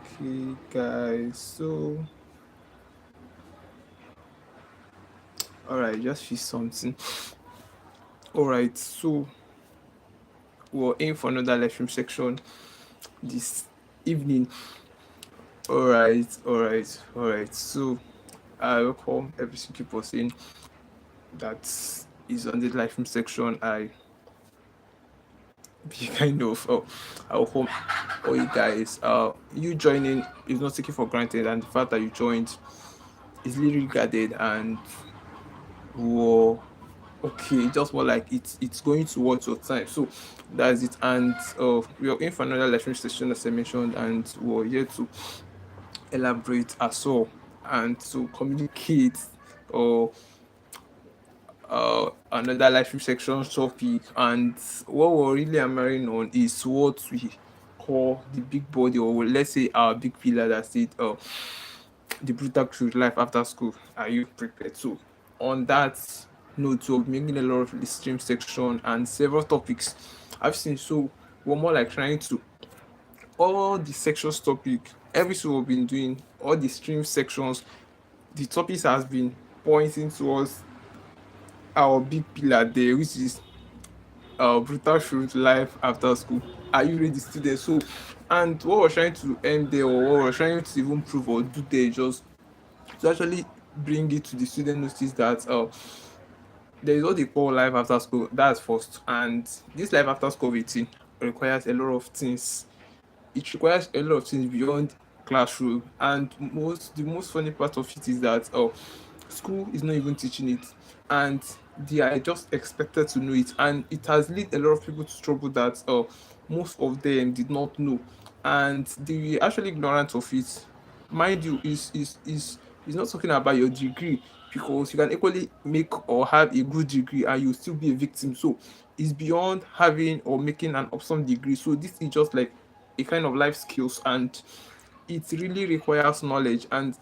Okay, guys. So, all right, just feel something. All right, so we're in for another live stream section this evening. All right. So, I welcome every single person that is on the live stream section. I be kind of I welcome all you guys. You joining is not taken for granted, and the fact that you joined is really regarded and whoa. Okay, just more like it's going towards your time. So that's it. And we are in for another lecture session as I mentioned, and we're here to elaborate as well and to communicate or another life section topic. And what we're really hammering on is what we call the big body, or let's say our big pillar that said the brutal truth life after school. Are you prepared? So on that note of making a lot of the stream section and several topics I've seen, so we're more like trying to all the sections topic, everything we've been doing, all the stream sections, the topics has been pointing towards our big pillar there, which is brutal truth life after school. Are you ready, students? So, and what we're trying to end there, or what we're trying to even prove or do there, just to actually bring it to the student notice that there is what they call life after school. That's first, and this life after school routine requires a lot of things. It requires a lot of things beyond classroom, and the most funny part of it is that school is not even teaching it, and they are just expected to know it, and it has led a lot of people to trouble that most of them did not know, and they were actually ignorant of it. Mind you, is not talking about your degree, because you can equally make or have a good degree and you still be a victim. So it's beyond having or making an awesome degree. So this is just like a kind of life skills, and it really requires knowledge. And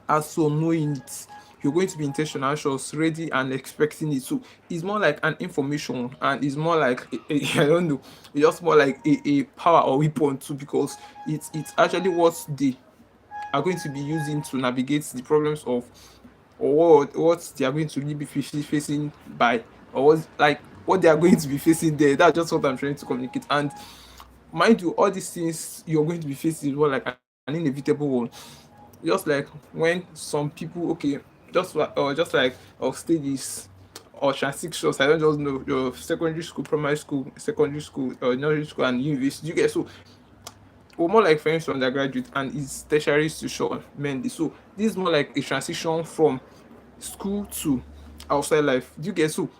as so knowing it, you're going to be intentional, anxious, ready, and expecting it. So it's more like an information, and it's more like I don't know, it's just more like a power or weapon too, because it's actually what they are going to be using to navigate the problems of, or what they are going to really be facing by, or what, like what they are going to be facing there. That's just what I'm trying to communicate. And mind you, all these things you're going to be facing is more like an inevitable one. Just like when some people, okay, just like stages or transitions. I don't just know your secondary school, primary school, secondary school, nursery school, and university. You get, so or more like friends to undergraduate and it's tertiary institution mainly. So this is more like a transition from school to outside life. Do you get, so?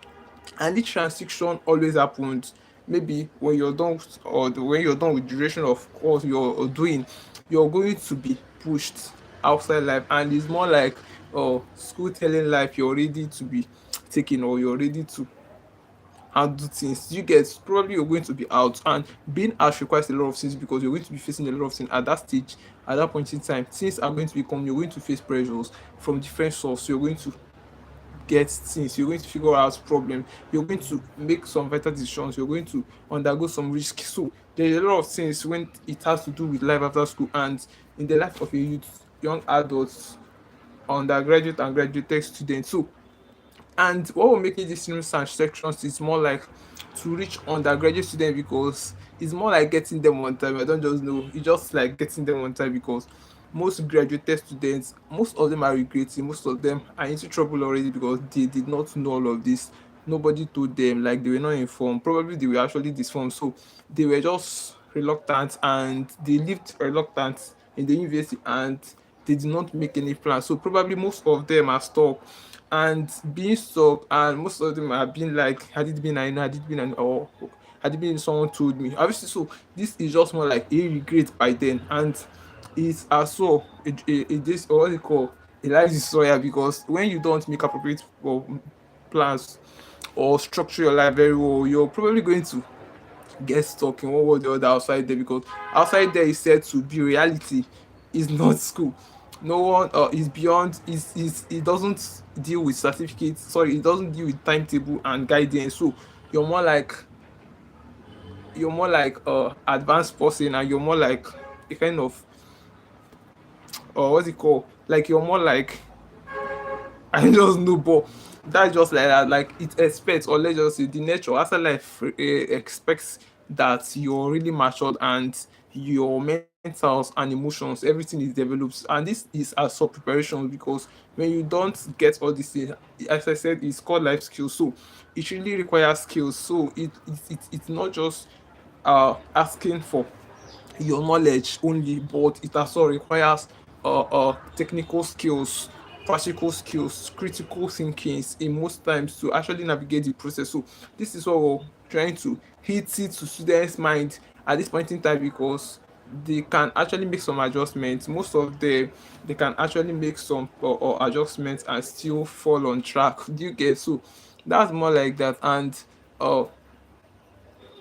And this transition always happens maybe when you're done when you're done with duration of course you're doing, you're going to be pushed outside life, and it's more like school telling life you're ready to be taken, or you're ready to handle things. You get, probably you're going to be out, and being out requires a lot of things, because you're going to be facing a lot of things at that stage. At that point in time, things are going to become, you're going to face pressures from different sources. You're going to get things, you're going to figure out problems, you're going to make some vital decisions, you're going to undergo some risk. So there's a lot of things when it has to do with life after school, and in the life of a youth, young adults, undergraduate and graduate students. So, and what will make it this new science sections is more like to reach undergraduate students, because it's more like getting them on time. I don't just know, it's just like getting them on time, because most graduate students, most of them are regretting, most of them are into trouble already, because they did not know all of this. Nobody told them, like they were not informed. Probably they were actually disinformed. So they were just reluctant, and they lived reluctant in the university, and they did not make any plans. So probably most of them are stuck, and being stuck, and most of them have been like, had it been I know, had it been I know, or had it been someone told me. Obviously, so this is just more like a regret by then, and it's as well a this, or what they call a life destroyer, because when you don't make appropriate plans or structure your life very well, you're probably going to get stuck in one way or the other outside there, because outside there is said to be reality, is not school. No one is beyond, is it doesn't deal with certificates, sorry, it doesn't deal with timetable and guidance. So you're more like, advanced person, and you're more like a kind of or what's it called? Like you're more like I just know, but that's just like that. Like it expects, or let's just say the nature after life expects that you're really matured and your mentals and emotions, everything is developed. And this is as for preparation because when you don't get all these things, as I said, it's called life skills. So it really requires skills. So it's not just asking for your knowledge only, but it also requires technical skills, practical skills, critical thinkings in most times to actually navigate the process. So this is what we're trying to hit it to students' mind at this point in time because they can actually make some adjustments. Most of them they can actually make some or adjustments and still fall on track. Do you get? So that's more like that. And uh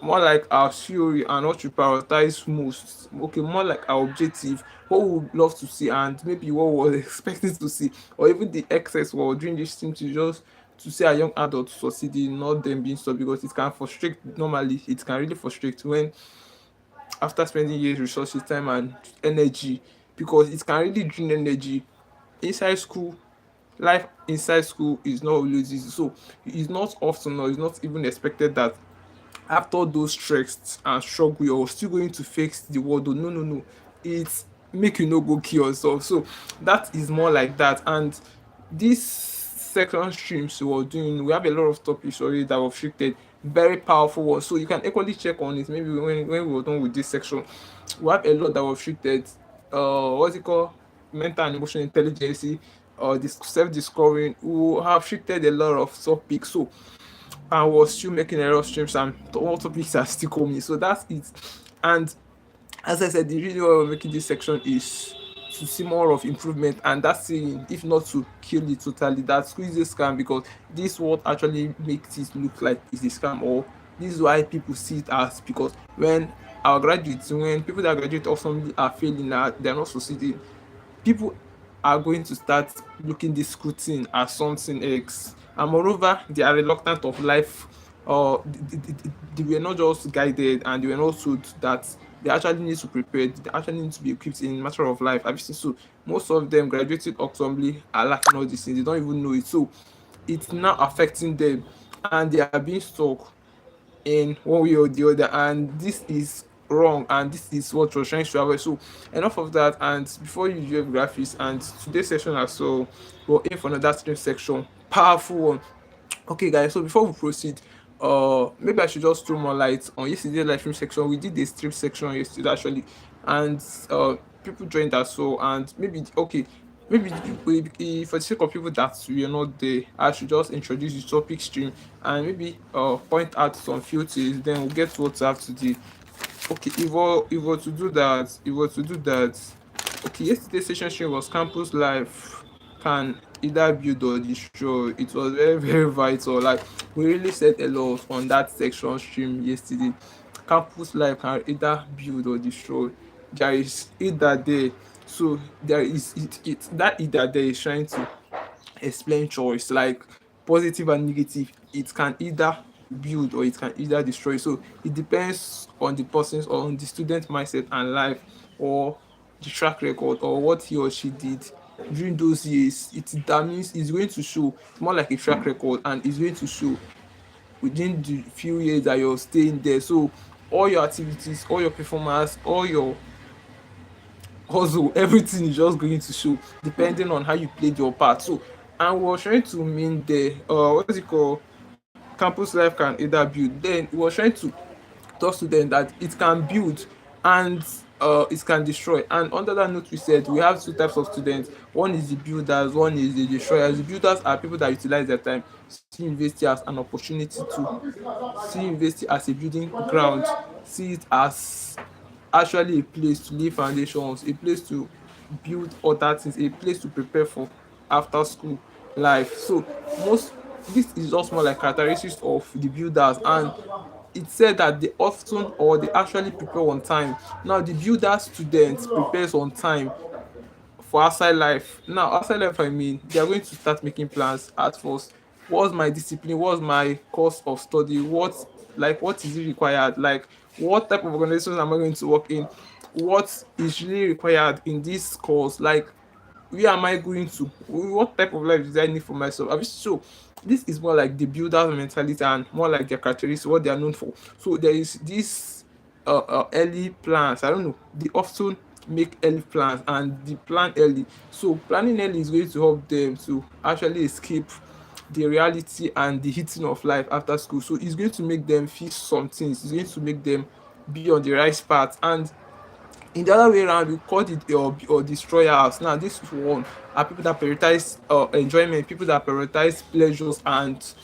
more like our theory and what we prioritize most. Okay, more like our objective, what we would love to see, and maybe what we were expecting to see, or even the excess we were doing this thing to just to see a young adult succeeding, not them being stopped because it can frustrate. Normally, it can really frustrate when after spending years, resources, time, and energy, because it can really drain energy inside school. Life inside school is not always easy, so it's not often or it's not even expected that after those stress and struggle you're still going to face the world. Oh, no, no, no, it's make you no go kill yourself. So that is more like that. And this section streams we're doing, we have a lot of topics already that were shifted, very powerful ones, so you can equally check on it maybe when we're done with this section. We have a lot that were shifted. What's it called? Mental and emotional intelligence, this self-discovering. We have shifted a lot of topics. So and was still making a lot of streams and all topics are still coming. So that's it. And as I said, the reason why we're making this section is to see more of improvement, and that's saying if not to kill it totally, that squeeze this scam because this what actually makes it look like it's a scam, or this is why people see it as, because when our graduates, when people that graduate or something are failing, they're not succeeding, people are going to start looking this scrutiny as something else. And moreover, they are reluctant of life, or they were not just guided and they were not told that they actually need to prepare, they actually need to be equipped in matter of life. Have you seen? So most of them graduated ultimately are lacking all these things, they don't even know it. So it's now affecting them and they are being stuck in one way or the other, and this is wrong and this is what we're trying to avoid. So enough of that, and before you do graphics, and today's session as so we're in for another stream section, powerful one. Okay, guys, so before we proceed, maybe I should just throw more light on yesterday live stream section. We did a stream section yesterday actually, and people joined us. So and maybe okay, maybe the people, for the sake of people that we are not there, I should just introduce the topic stream and maybe point out some few things. Then we'll get to what we have today. Okay, if we to do that, if we were to do that, okay, yesterday's session stream was campus life can either build or destroy. It was very, very vital. Like we really said a lot on that section stream yesterday. Campus life can either build or destroy. There is either there. So there is it that either there is trying to explain choice, like positive and negative. It can either build or it can either destroy. So it depends on the person's or on the student mindset and life, or the track record, or what he or she did during those years. It that means it's going to show. It's more like a track record, and it's going to show within the few years that you're staying there. So all your activities, all your performance, all your hustle, everything is just going to show depending on how you played your part. So and we're trying to mean the what's it called, campus life can either build. Then we're trying to talk to them that it can build and it can destroy. And under that note, we said we have two types of students. One is the builders, one is the destroyers. The builders are people that utilize their time, see university as an opportunity to see university as a building ground, see it as actually a place to lay foundations, a place to build other things, a place to prepare for after school life. So most this is just more like characteristics of the builders, and it said that they often or they actually prepare on time. Now the builder students prepares on time for outside life. Now outside life, I mean they are going to start making plans at first. What's my discipline? What's my course of study? What is it required? Like what type of organizations am I going to work in? What is really required in this course? Like where am I going to? What type of life do I need for myself? So this is more like the builder mentality and more like their characteristics, what they are known for. So there is this early plans. I don't know. They often make early plans and they plan early. So planning early is going to help them to actually escape the reality and the hitting of life after school. So it's going to make them feel some things. It's going to make them be on the right path. And in the other way around, we call it or destroyers. Now this one are people that prioritize enjoyment, people that prioritize pleasures and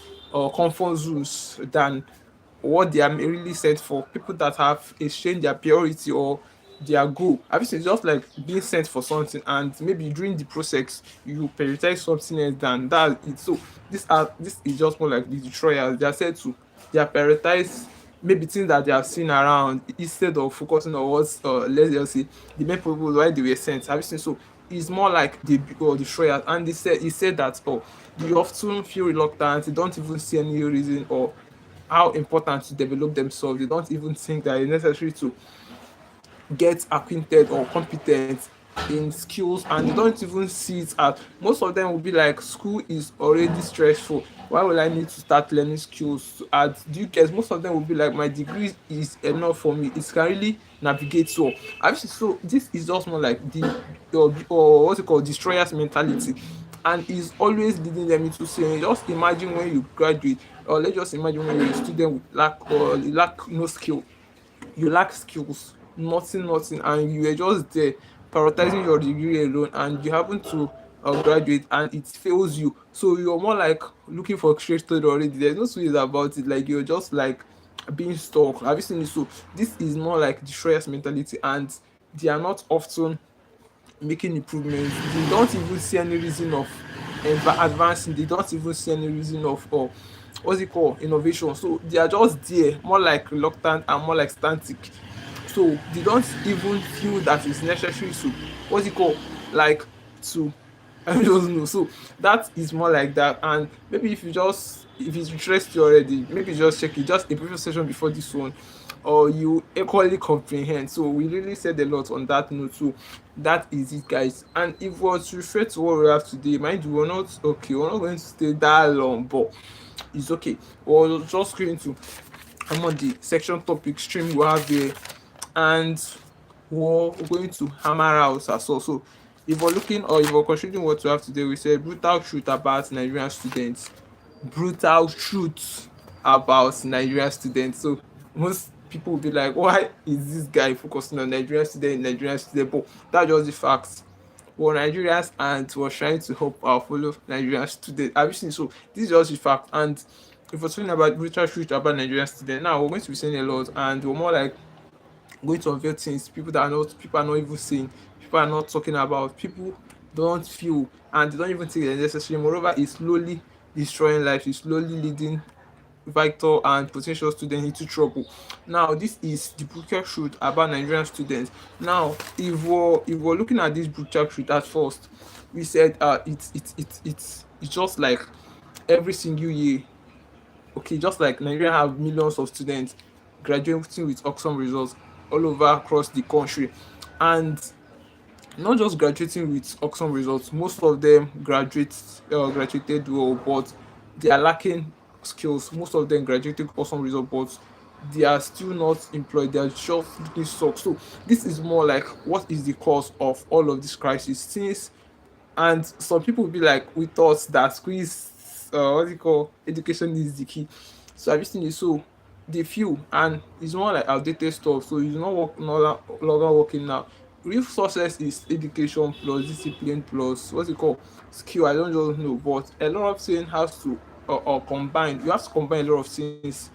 comfort zones than what they are really sent for. People that have exchanged their priority or their goal. Have you seen, just like being sent for something and maybe during the process you prioritize something else than that it. So this is just more like the destroyers. They are said to, they are prioritize maybe things that they have seen around instead of focusing on what's let's just say the main purpose why they were sent. Have you seen? So it's more like the destroyers. And he said that they often feel reluctant, they don't even see any reason or how important to develop themselves. They don't even think that it's necessary to get acquainted or competent in skills, and they don't even see it as, most of them will be like, school is already stressful, why will I need to start learning skills to add? Do you get? Most of them will be like, my degree is enough for me, it can really navigate. So actually, so this is just more like the or what's it called, destroyers mentality, and is always leading them into saying, just imagine when you graduate, or let's just imagine when you're a student with lack or lack no skill, you lack skills, nothing, and you were just there prioritizing your degree alone, and you happen to graduate and it fails you. So you're more like looking for straight story already. There's no sweet about it. Like you're just like being stuck. Have you seen it? So this is more like destroyers mentality, and they are not often making improvements. They don't even see any reason of advancing. They don't even see any reason of what's it called, innovation. So they are just there, more like reluctant and more like static. So they don't even feel that it's necessary to, what's it called, like, to I don't know. So that is more like that. And maybe if you just, if it's interested you already, maybe just check it, just a previous session before this one, or you equally comprehend. So we really said a lot on that note. So that is it, guys. And if we were to refer to what we have today, mind you, we're not going to stay that long, but it's okay. We're just going to come on the section topic stream we have here, and we're going to hammer out as well. So if we're looking, or if we're considering what we have today, we said brutal truth about Nigerian students. Brutal truth about Nigerian students. So most people will be like, why is this guy focusing on Nigerian student? But that's just the facts. We're Nigerians and we're trying to help our fellow Nigerian students. Have you seen? So this is just the fact. And if we're talking about brutal truth about Nigerian students, now we're going to be saying a lot, and we're more like going to unveil things people are not even seeing, people are not talking about, people don't feel, and they don't even think they're necessary. Moreover, it's slowly destroying life, it's slowly leading vital and potential students into trouble. Now this is the brutal truth about Nigerian students. Now if we're looking at this brutal truth at first, we said it's just like every single year. Okay, just like Nigeria have millions of students graduating with awesome results all over across the country, and not just graduating with awesome results, most of them graduated well, but they are lacking skills. Most of them graduated awesome results, but they are still not employed, they are just looking stuck. So this is more like, what is the cause of all of this crisis? Since, and some people will be like, we thought that squeeze what do you call, education is the key. So have you seen it? So they feel, and it's more like outdated stuff, so it's not work, no longer working now. Real success is education plus discipline plus what's it called, skill. I don't just know, but a lot of things has to combine. You have to combine a lot of things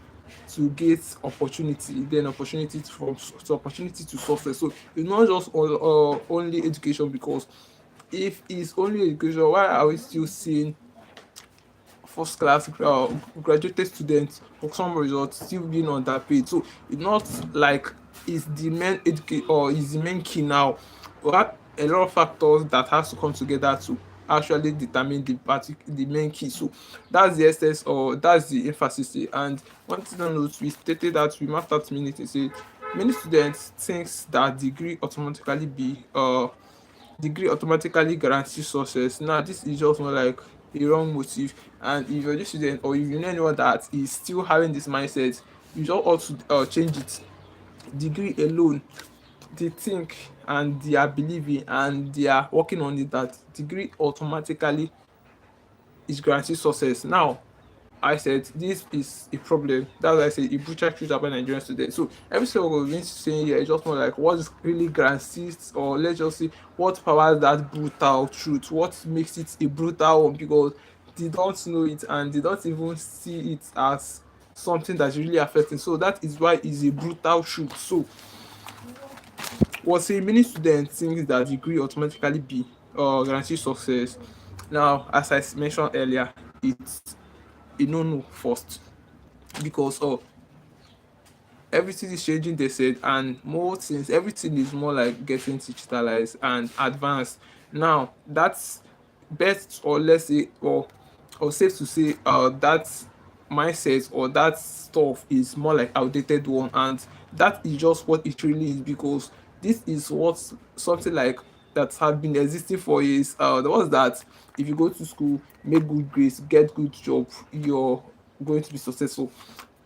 to get opportunity, then opportunity to opportunity to success. So it's not just only education, because if it's only education, why are we still seeing first class graduated students for some results still being underpaid? So it's not like it's the main educate or is the main key now. We have a lot of factors that has to come together to actually determine the main key. So that's the essence, or that's the emphasis here. And one thing to note, we stated that we mapped out minutes. Say many students thinks that degree automatically be degree automatically guarantees success. Now, this is just more like a wrong motive. And if you're a student or if you know anyone that is still having this mindset, you just ought to change it. Degree alone, they think and they are believing and they are working on it that degree automatically is guaranteed success. Now, I said this is a problem. That's why I say a brutal truth about Nigerian students. So every single we've been saying here is just more like what is really guarantees, or let's just say what powers that brutal truth, what makes it a brutal one, because they don't know it and they don't even see it as something that's really affecting. So that is why it's a brutal truth. So what say many students think that degree automatically be guarantee success. Now, as I mentioned earlier, it's a no first, because everything is changing, they said, and more things, everything is more like getting digitalized and advanced. Now, that's best, or let's say, or safe to say, that mindset or that stuff is more like outdated one, and that is just what it really is, because this is what something like that have been existing for years. The ones that if you go to school, make good grades, get good job, you're going to be successful.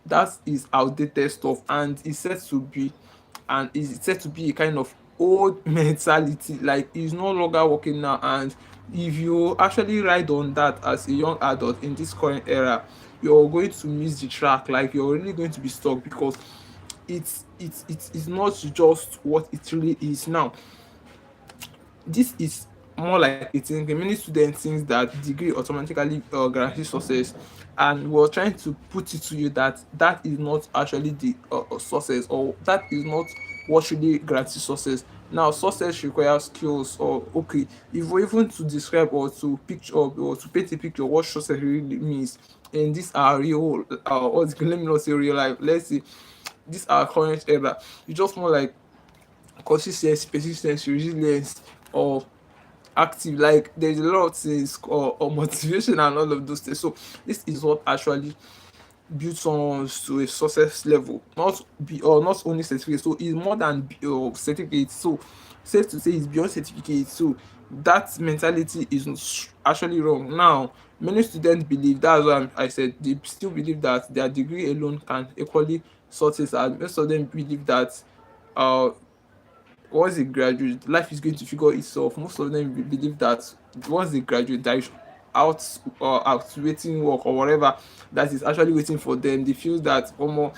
That is outdated stuff, and it's said to be, and is said to be a kind of old mentality, like it's no longer working now. And if you actually ride on that as a young adult in this current era, you're going to miss the track, like you're really going to be stuck, because it's not just what it really is now. This is more like a thing. Many students think that degree automatically guarantees success, and we're trying to put it to you that that is not actually the success, or that is not what really guarantees success. Now, success requires skills, or okay, if we're even to describe or to picture or to paint a picture of what success really means in this our real what's let me not say real life, let's say this our current era, it's just more like consistency, persistence, resilience, or active. Like there's a lot of things, or motivation and all of those things. So this is what actually builds someone to a success level, not be or not only certificate. So it's more than certificate. So safe to say it's beyond certificate. So that mentality is actually wrong. Now, many students believe, that's why I said they still believe that their degree alone can equally success, and most of them believe that uh once they graduate, life is going to figure itself. Most of them believe that once they graduate, there is out waiting work or whatever that is actually waiting for them. They feel that almost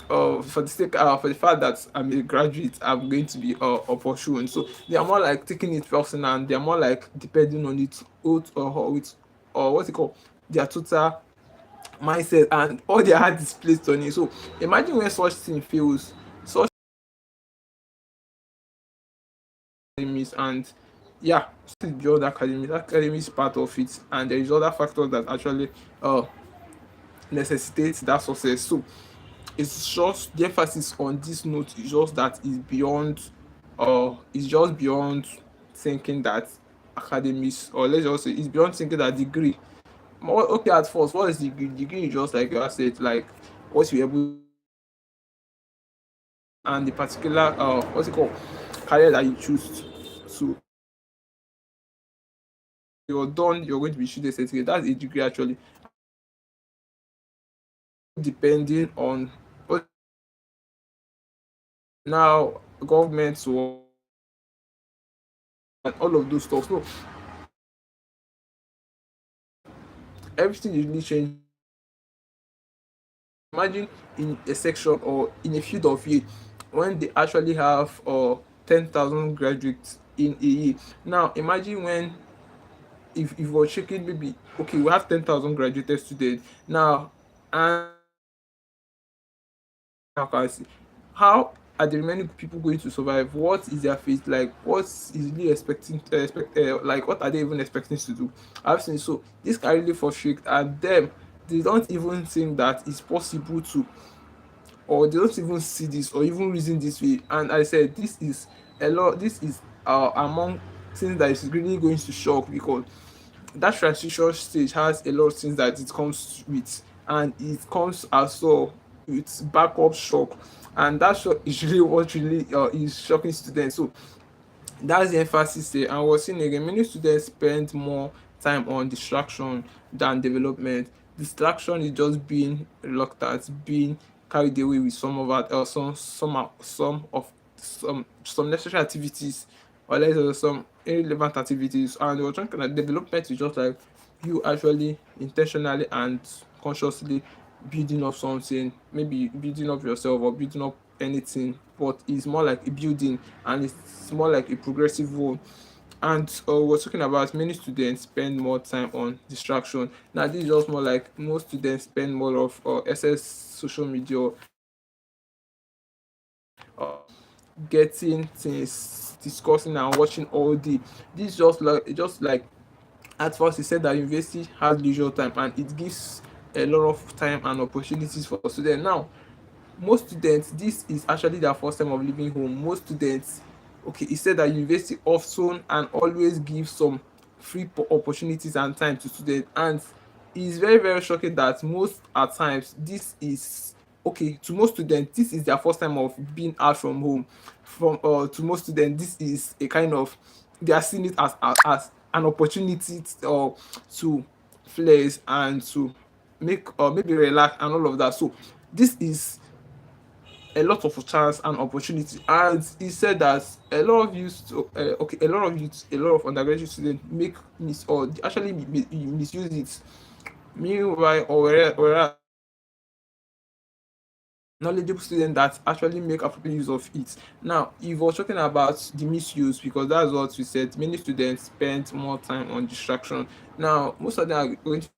for the sake for the fact that I'm a graduate, I'm going to be pursuing. So they are more like taking it personal, and they are more like depending on it or with or what's it called, their total mindset, and all their heart is placed on it. So imagine when such thing fails, such academies, and yeah, still beyond academy, academy is part of it, and there is other factors that actually uh necessitates that success. So it's just the emphasis on this note is just that is beyond it's just beyond thinking that academies, or let's just say it's beyond thinking that degree more okay at first. What is degree? Degree is just like I said, like what you able, and the particular what's it called, career that you choose. So you're done, you're going to be issued a certificate. That's a degree actually, depending on what now governments or and all of those stuff. So everything is really changing. Imagine in a section or in a field of year when they actually have 10,000 graduates in a year. Now imagine when if we're checking, maybe okay, we have 10,000 graduated students now, and how can I see how are the remaining people going to survive? What is their fate like? What is really expecting like what are they even expecting to do? I've seen, so this can really frustrate, and them they don't even think that it's possible to, or they don't even see this or even reason this way. And I said this is a lot, this is among things that is really going to shock, because that transition stage has a lot of things that it comes with, and it comes as well with backup shock, and that shock is really what really is shocking students. So That's the emphasis there. And we're seeing again, many students spend more time on distraction than development. Distraction is just being reluctant, being carried away with some of our some necessary activities, or let's say some irrelevant activities. And we're talking like development is just like you actually intentionally and consciously building up something, maybe building up yourself or building up anything, but it's more like a building, and it's more like a progressive one. And we're talking about many students spend more time on distraction. Now this is just more like most students spend more of excess social media, getting things, discussing and watching all day. This is just like at first he said that university has leisure time and it gives a lot of time and opportunities for students. Now most students, this is actually their first time of leaving home. Most students, okay, he said that university often and always gives some free opportunities and time to students, and it's very very shocking that most at times this is, okay, to most students this is their first time of being out from home. From to most students this is a kind of, they are seeing it as an opportunity to flex and to make maybe relax and all of that. So this is a lot of chance and opportunity. And he said that a lot of youth, okay, a lot of youth, a lot of undergraduate students make mis or actually misuse it. Meanwhile, or whereas knowledgeable students that actually make appropriate use of it. Now, if we're talking about the misuse, because that's what we said, many students spend more time on distraction. Now, most of them are going to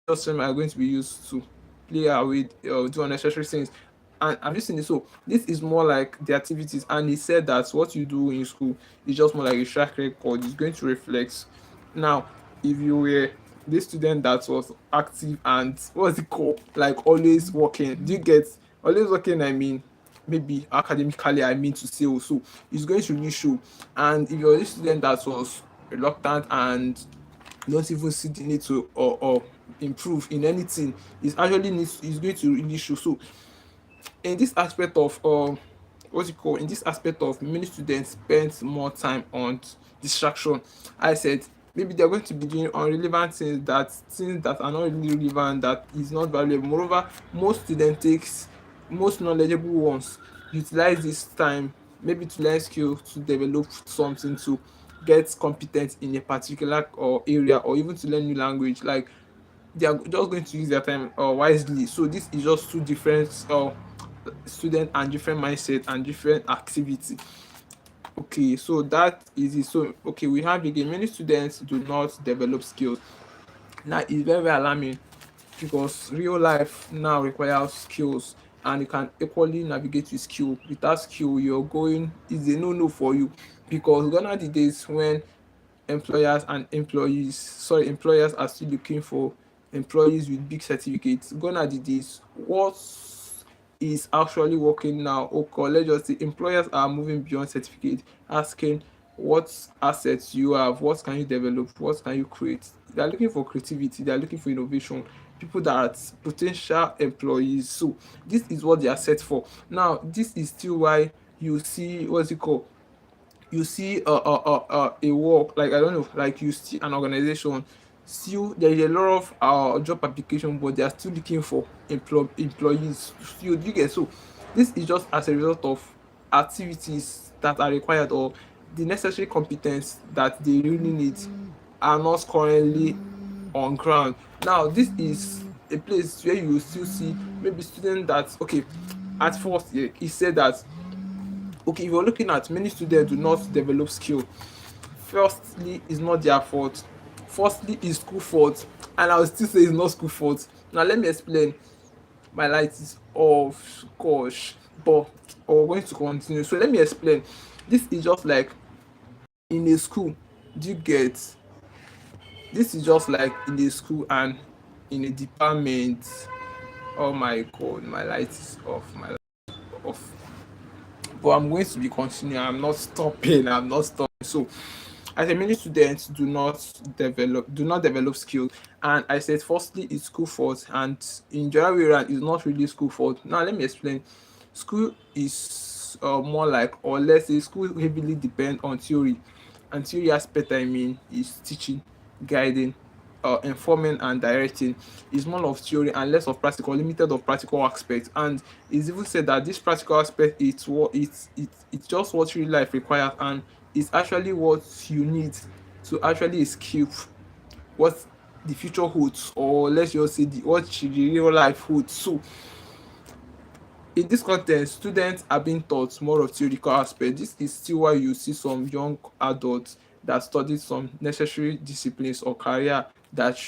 just them are going to be used to play away, do unnecessary things. And have you seen it? So this is more like the activities. And he said that what you do in school is just more like a track record. It's going to reflect. Now, if you were this student that was active and what's it called? Like always working. Do you get always working? I mean, maybe academically, I mean to say also, it's going to really show. And if you're this student that was reluctant and don't even see the need to or improve in anything, it's going to really show. So in this aspect of what's it called in this aspect of many students spend more time on distraction. I said maybe they're going to be doing irrelevant things that are not really relevant, that is not valuable. Moreover, most knowledgeable ones utilize this time maybe to learn skill, to develop something, to get competent in a particular or area, or even to learn new language. Like they are just going to use their time wisely. So this is just two different student and different mindset and different activity. Okay, so that is it. So okay, we have again many students do not develop skills. Now it's very very alarming, because real life now requires skills, and you can equally navigate with skill. Without skill, you're going is a no no for you, because gone are the days when employers are still looking for employees with big certificates. Gone are the days. What is actually working now? Okay, let's just say employers are moving beyond certificate, asking what assets you have, what can you develop, what can you create. They are looking for creativity, they are looking for innovation, people that are potential employees. So this is what they are set for. Now this is still why you see what's it called, you see a work, like I don't know, like you see an organization, still there is a lot of job application, but they are still looking for employees still. Do you get? So this is just as a result of activities that are required, or the necessary competence that they really need are not currently on ground. Now this is a place where you will still see maybe students that, okay, at first he said that, okay, if you're looking at many students do not develop skill, firstly it's not their fault, firstly it's school fault, and I will still say it's not school fault. Now let me explain. My light is off, gosh, but we're going to continue. So let me explain. This is just like in a school. Do you get? This is just like in a school and in a department. Oh my god, my light is off, my light is off. But I'm going to be continuing. I'm not stopping. I'm not stopping. So I said many students do not develop skills. And I said firstly it's school fault, and in general way around it's not really school fault. Now let me explain. School is is more like, or let's say school heavily depend on theory, and theory aspect I mean is teaching, guiding, informing and directing. Is more of theory and less of practical, limited of practical aspects. And it's even said that this practical aspect, it's just what real life requires, and it's actually what you need to actually escape what the future holds, or let's just say what the real life holds. So in this context, students are being taught more of theoretical aspect. This is still why you see some young adults that study some necessary disciplines or career that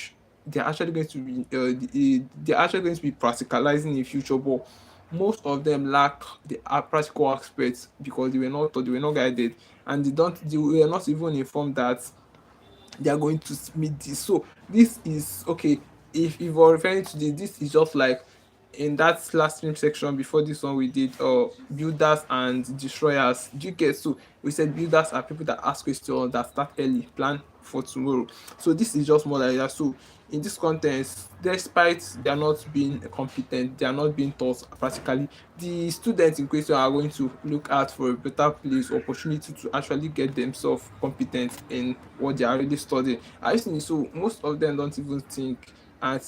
they're actually going to be they're actually going to be practicalizing in future, but most of them lack the practical aspects because they were not taught, they were not guided, and they were not even informed that they are going to meet this. So this is okay. If we're referring to this is just like in that last stream section before this one we did builders and destroyers. Do you get? So we said builders are people that ask questions, that start early, plan for tomorrow. So this is just more like that. So in this context, despite they are not being competent, they are not being taught practically, the students in question are going to look out for a better place, opportunity to actually get themselves competent in what they are already studying. I think so most of them don't even think and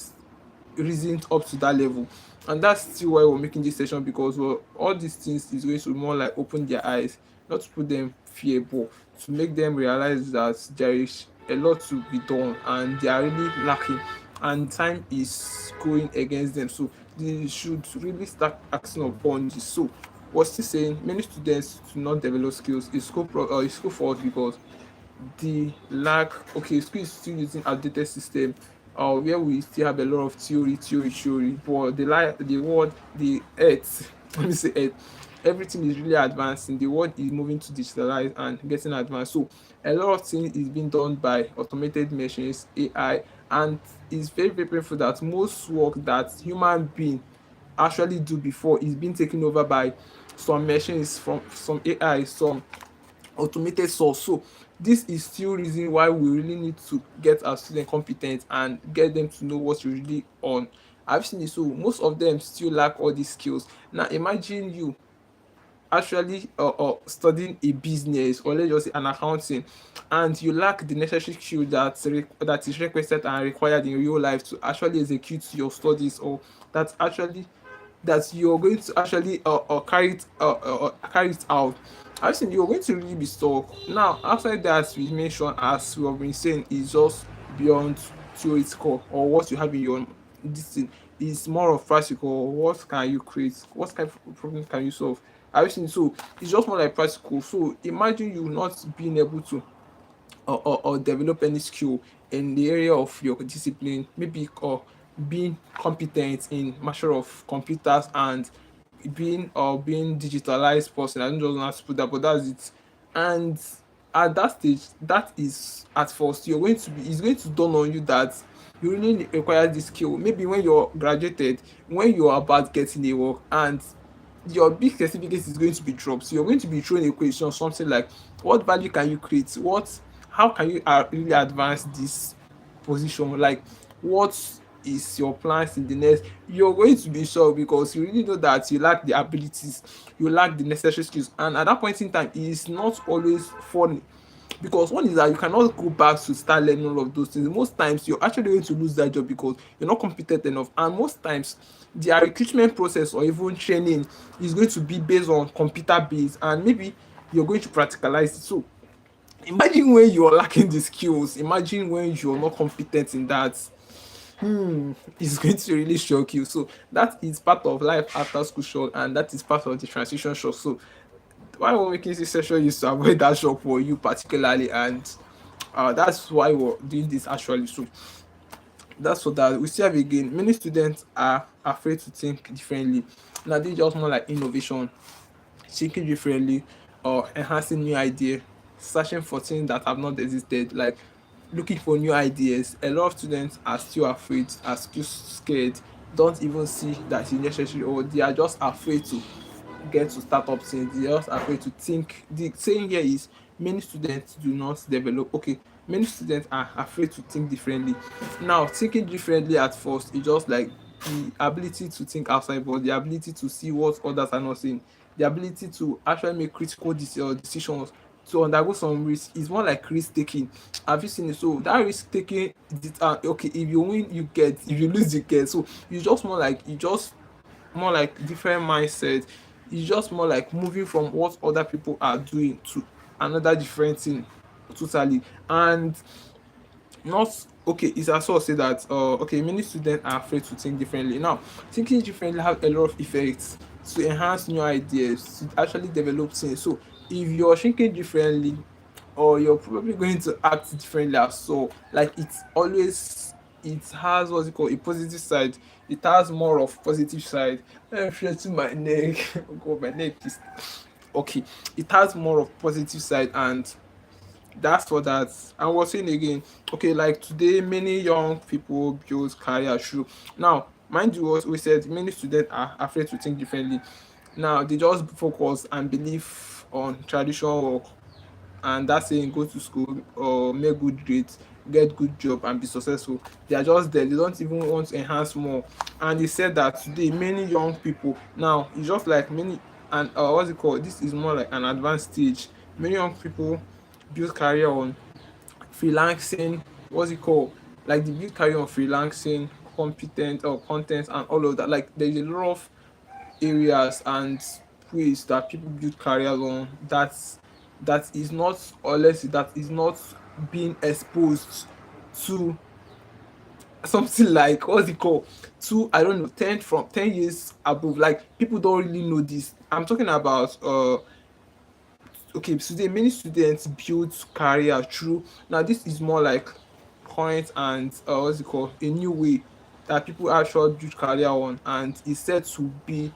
reasoned up to that level. And that's still why we're making this session, because well, all these things is going to more like open their eyes, not to put them fear, but to make them realize that there is a lot to be done and they are really lacking, and time is going against them. So they should really start acting upon this. So we're still saying many students do not develop skills. It's school fault because the lack, okay, school is still using outdated system where we still have a lot of theory, but the world, the earth let me say earth, everything is really advancing. The world is moving to digitalize and getting advanced. So a lot of things is being done by automated machines, AI, and it's very painful that most work that human being actually do before is being taken over by some machines, from some AI, some automated source. So this is still reason why we really need to get our student competent and get them to know what you're really on. I've seen it. So most of them still lack all these skills. Now imagine you actually studying a business, or let's just say an accounting, and you lack the necessary skill that is requested and required in real life to actually execute your studies, or that actually that you're going to actually carry it out. I think you're going to really be stuck. Now, after that, we mentioned, as we have been saying, is just beyond theoretical, or what you have in your this thing is more of practical. What can you create? What kind of problem can you solve? I think so. It's just more like practical. So imagine you not being able to or develop any skill in the area of your discipline, maybe being competent in matter of computers and being digitalized person. I don't just know how to put that, but that's it. And at that stage, that is at first you're going to be it's going to dawn on you that you really require this skill. Maybe when you're graduated, when you're about getting a work, and your big certificate is going to be dropped. So you're going to be thrown a question, something like, what value can you create? How can you really advance this position? Like, what is your plans in the next? You're going to be sure because you really know that you lack the abilities, you lack the necessary skills, and at that point in time, it is not always funny, because one is that you cannot go back to start learning all of those things. Most times you're actually going to lose that job because you're not competent enough, and most times their recruitment process or even training is going to be based on computer based, and maybe you're going to practicalize it. So imagine when you're lacking the skills, imagine when you're not competent in that. It's going to really shock you. So that is part of life after school shock, and that is part of the transition shock. So why we're making this session is to avoid that shock for you particularly, and that's why we're doing this actually. So that's what that we see have again. Many students are afraid to think differently. Now they just more like innovation, thinking differently, or enhancing new idea, searching for things that have not existed, like looking for new ideas. A lot of students are still afraid, are still scared, don't even see that it's necessary, or they are just afraid to get to start up things. They're just afraid to think. The saying here is many students do not develop. Okay, many students are afraid to think differently. Now, thinking differently at first is just like the ability to think outside, but the ability to see what others are not seeing. the ability to actually make critical decisions, to undergo some risk. Is more like risk taking. Have you seen it? So that risk taking, okay, if you win you get, if you lose you get. So it's just more like, you just more like different mindset. It's just more like moving from what other people are doing to another different thing totally. And not okay, it's also say that okay, many students are afraid to think differently. Now, thinking differently have a lot of effects to enhance new ideas, to actually develop things. So if you're thinking differently, or you're probably going to act differently as well. Like, it's always, it has what's it called, a positive side. It has more of positive side. I'm stretching my neck. Oh god, my neck is okay. It has more of positive side, and that's for that. And we're saying again, okay, like today, many young people build career through. Now, mind you, what we said, many students are afraid to think differently. Now, they just focus and believe on traditional work, and that's saying go to school or make good grades, get good job and be successful. They are just there. They don't even want to enhance more. And they said that today many young people, now it's just like many, and what's it called, this is more like an advanced stage. Many young people build career on freelancing, what's it called, like the build career on freelancing, competent or content and all of that. Like there's a lot of areas and ways that people build careers on, that is not, or let's say that is not being exposed to something like, what's it called, to, I don't know, 10 from 10 years above. Like people don't really know this. I'm talking about okay, today many students build career through, now this is more like current and what's it called, a new way that people actually build career on, and is said to be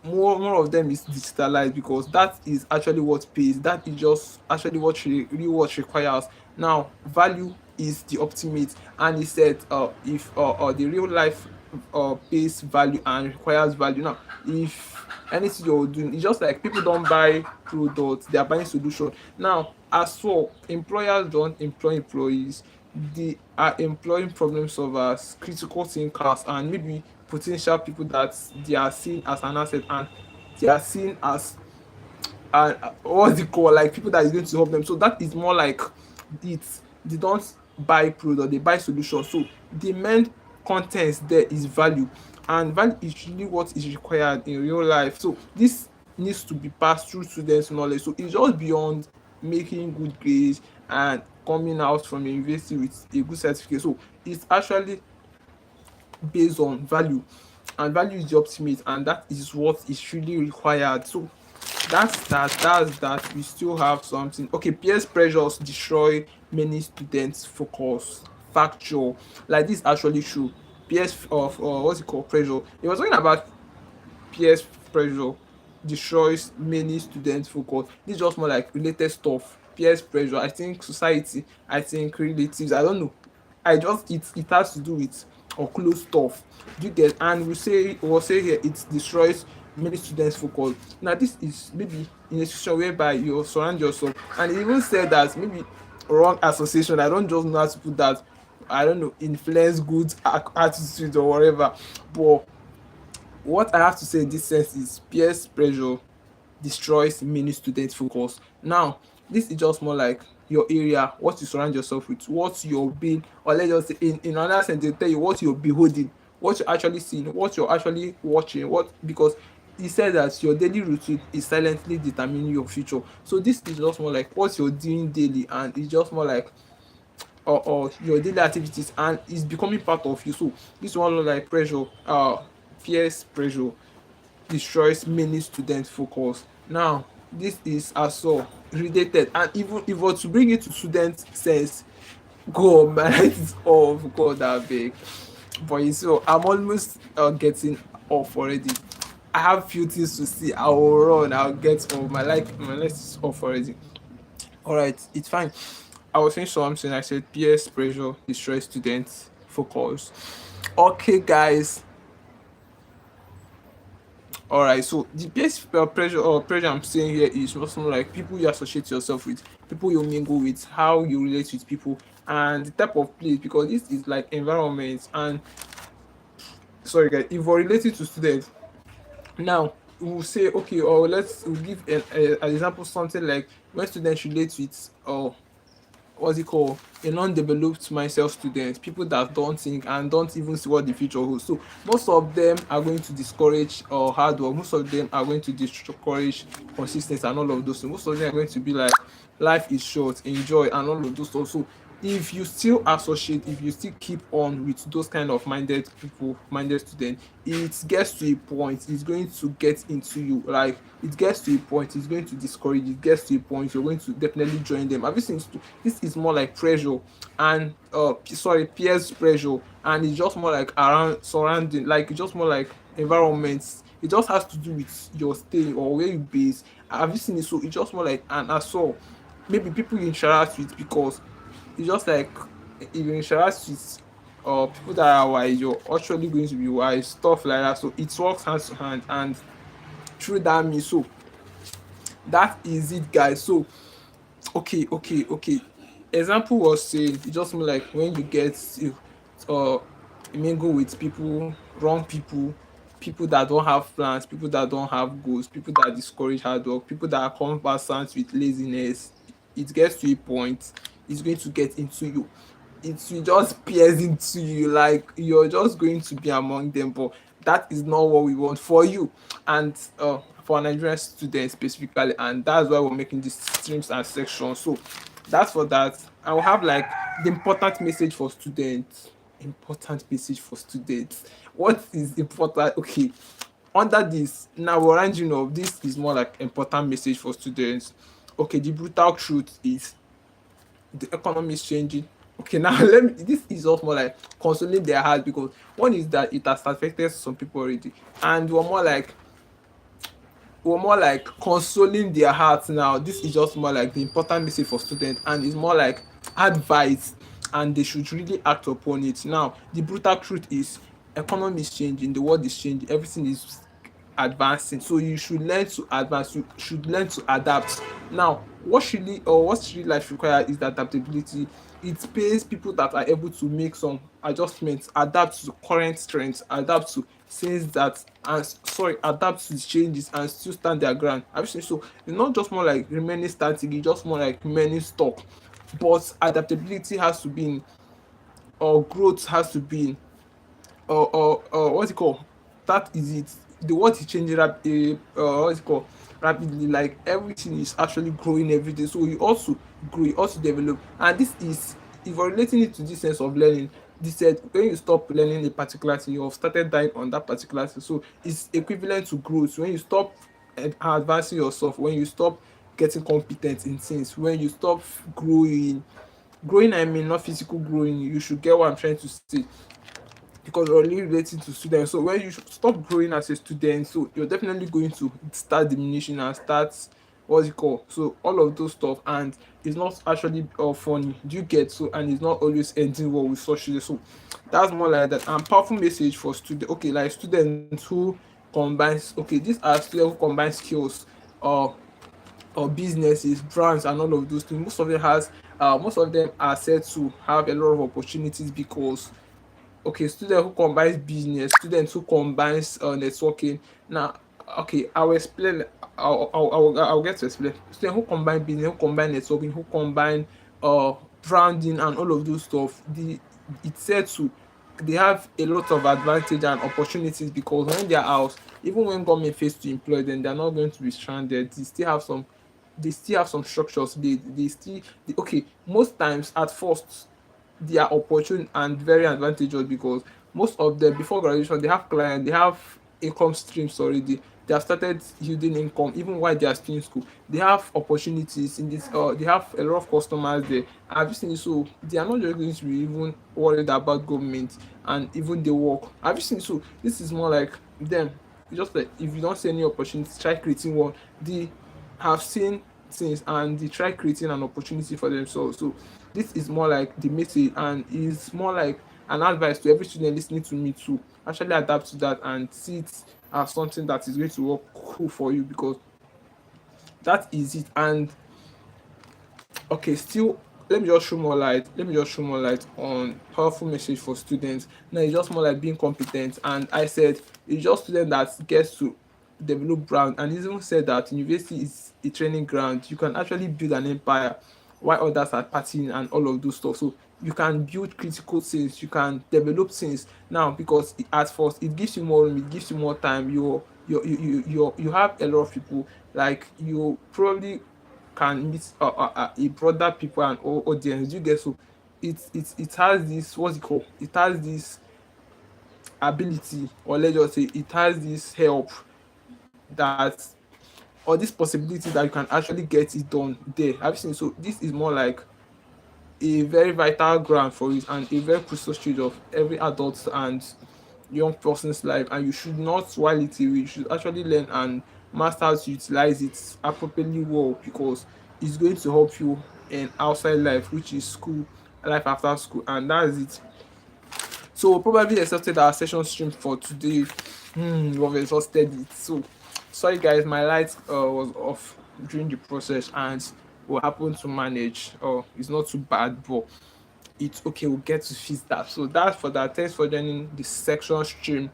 more of them is digitalized, because that is actually what pays, that is just actually what really what requires. Now value is the ultimate, and he said if the real life pays value and requires value. Now if anything you're doing, it's just like people don't buy products, they are buying solution. Now as well, employers don't employ employees, they are employing problem solvers, critical thinkers, and maybe potential people that they are seen as an asset, and they are seen as what's it called, like people that is going to help them. So that is more like it. They don't buy product, they buy solution. So the main contents there is value, and value is really what is required in real life. So this needs to be passed through students knowledge. So it's just beyond making good grades and coming out from a university with a good certificate. So it's actually based on value, and value is the ultimate, and that is what is really required. So that's that we still have something. Okay, peers pressures destroy many students focus. Factual, like this actually true. Peers of what's it called, pressure, it was talking about peers pressure destroys many students focus. This is just more like related stuff. Peers pressure, I think society, I think relatives, I don't know. I just, it has to do with or close stuff. Do you get? And we'll say here it destroys many students focus. Now this is maybe in a situation whereby you surround yourself, and it even said that maybe wrong association, I don't just know how to put that, I don't know, influence good attitude or whatever. But what I have to say in this sense is peer pressure destroys many students focus. Now this is just more like your area, what you surround yourself with, what you're being, or let's just say in another sense they tell you what you're beholding, what you're actually seeing, what you're actually watching, what, because he said that your daily routine is silently determining your future. So this is just more like what you're doing daily, and it's just more like or your daily activities, and it's becoming part of you. So this one look like pressure, fierce pressure destroys many student focus. Now this is also related, and even if we to bring it to student sense, god my light is off, god abeg. But you see, I'm almost getting off already. I have few things to see, I will run, I'll get off, my light is off already. All right, it's fine. I was saying something, I said peer pressure destroys students focus. Okay guys, all right, so the best pressure or pressure I'm saying here is also like people you associate yourself with, people you mingle with, how you relate with people, and the type of place, because this is like environment. And sorry guys, if we're related to students, now we'll say, okay, or we'll give an example, something like when students relate with, what's it called, a non-developed mindset student, people that don't think and don't even see what the future holds. So most of them are going to discourage hard work. Most of them are going to discourage consistency and all of those things. Most of them are going to be like, life is short, enjoy, and all of those stuff. So if you still associate, if you still keep on with those kind of minded people, minded students, it gets to a point, it's going to get into you. Like, it gets to a point, it's going to discourage, it gets to a point, you're going to definitely join them. Have you seen, this is more like pressure, and sorry, peers pressure, and it's just more like around surrounding, like it's just more like environments. It just has to do with your stay or where you base. Have you seen it? So it's just more like an assault. Maybe people you interact with, because it's just like, if you interact with people that are wise, you're actually going to be wise, stuff like that. So it works hand to hand, and through that means, so that is it, guys. So okay. Example was saying, it just mean like when you get to mingle with people, wrong people, people that don't have plans, people that don't have goals, people that discourage hard work, people that are conversant with laziness, it gets to a point, it's going to get into you. It will just pierce into you, like you're just going to be among them. But that is not what we want for you, and for Nigerian students specifically. And that's why we're making these streams and sections. So that's for that. I will have like the important message for students. Important message for students. What is important? Okay, under this, now we're ranging of this is more like important message for students. Okay, the brutal truth is the economy is changing. Okay, now let me. This is also more like consoling their heart, because one is that it has affected some people already, and we're more like consoling their hearts now. This is just more like the important message for students, and it's more like advice, and they should really act upon it. Now, the brutal truth is, economy is changing, the world is changing, everything is advancing. So you should learn to advance, you should learn to adapt. Now, what's really life require is the adaptability. It pays people that are able to make some adjustments, adapt to current trends, adapt to things that, and sorry, adapt to the changes and still stand their ground. Have you seen? So it's not just more like remaining static, it's just more like remaining stuck. But adaptability has to be in, or growth has to be in, or what's it called? That is it. The world is changing what's it called? Rapidly. Like everything is actually growing every day. So you also grow, you also develop. And this is, if you're relating it to this sense of learning, this said when you stop learning a particular thing, you have started dying on that particular thing. So it's equivalent to growth. When you stop advancing yourself, when you stop getting competent in things, when you stop growing, I mean not physical growing, you should get what I'm trying to say, because you're only relating to students. So when you stop growing as a student, so you're definitely going to start diminishing and start, what's it called? So all of those stuff, and it's not actually funny. Do you get? So, and it's not always ending well with social. So that's more like that. And powerful message for students. Okay, like students who combines. Okay, these are students who combine skills. Or businesses, brands, and all of those things. Most of them are said to have a lot of opportunities, because okay, student who combines business, students who combines networking. Now, okay, I'll explain. I'll get to explain. Student who combine business, who combine networking, who combine uh branding and all of those stuff. It's said to, they have a lot of advantage and opportunities, because when they're out, even when government fails to employ them, they're not going to be stranded. They still have some structures. Okay, most times at first they are opportune and very advantageous, because most of them before graduation they have clients, they have income streams already, they have started yielding income even while they are still in school. They have opportunities in this, they have a lot of customers there. I've you seen it? So they are not just going to be even worried about government, and even the work. Have you seen it? So this is more like them. It's just like, if you don't see any opportunity, try creating one. They have seen things, and they try creating an opportunity for themselves. So this is more like the message, and is more like an advice to every student listening to me to actually adapt to that and see it as something that is going to work cool for you, because that is it. And okay, still, let me just show more light on powerful message for students. Now it's just more like being competent, and I said it's just student that gets to develop brand, and it's even said that university is a training ground. You can actually build an empire while others are partying and all of those stuff. So you can build critical things, you can develop things now, because at first it gives you more room, it gives you more time. You have a lot of people, like you probably can meet a broader people and audience. You get, so it has this, what's it called, it has this ability, or let's just say it has this help, that or this possibility that you can actually get it done there. Have you seen? So this is more like a very vital ground for it, and a very crucial stage of every adult and young person's life, and you should not while it away. You should actually learn and master how to utilize it appropriately well, because it's going to help you in outside life, which is school, life after school, and that's it. So probably accepted our session stream for today. We've exhausted it. So sorry guys, my light was off during the process, and we happened to manage. Oh, it's not too bad, but it's okay. We'll get to fix that. So that's for that. Thanks for joining the section stream.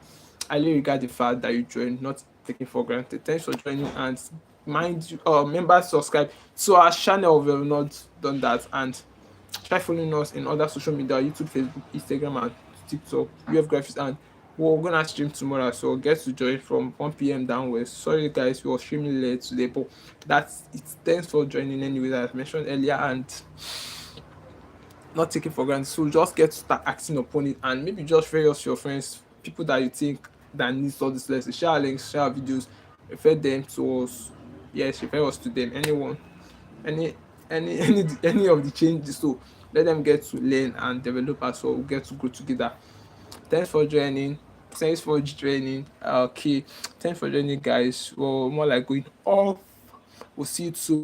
I really regard the fact that you joined, not taking for granted. Thanks for joining, and mind you, members subscribe to our channel if you have not done that, and try following us in other social media: YouTube, Facebook, Instagram, and TikTok. UFGRAPHICS, and we're gonna stream tomorrow, so get to join from 1 p.m. downwards. Sorry guys, we were streaming late today, but that's it. Thanks for joining anyway, as I mentioned earlier, and not taking for granted. So just get to start acting upon it, and maybe just share us to your friends, people that you think that needs all this lesson. Share links, share videos, refer them to us. Yes, refer us to them. Anyone, any any of the changes. So let them get to learn and develop as well. We'll get to grow together. Thanks for joining. Thanks for joining. Okay. Thanks for joining, guys. Well, more like going off. We'll see you soon.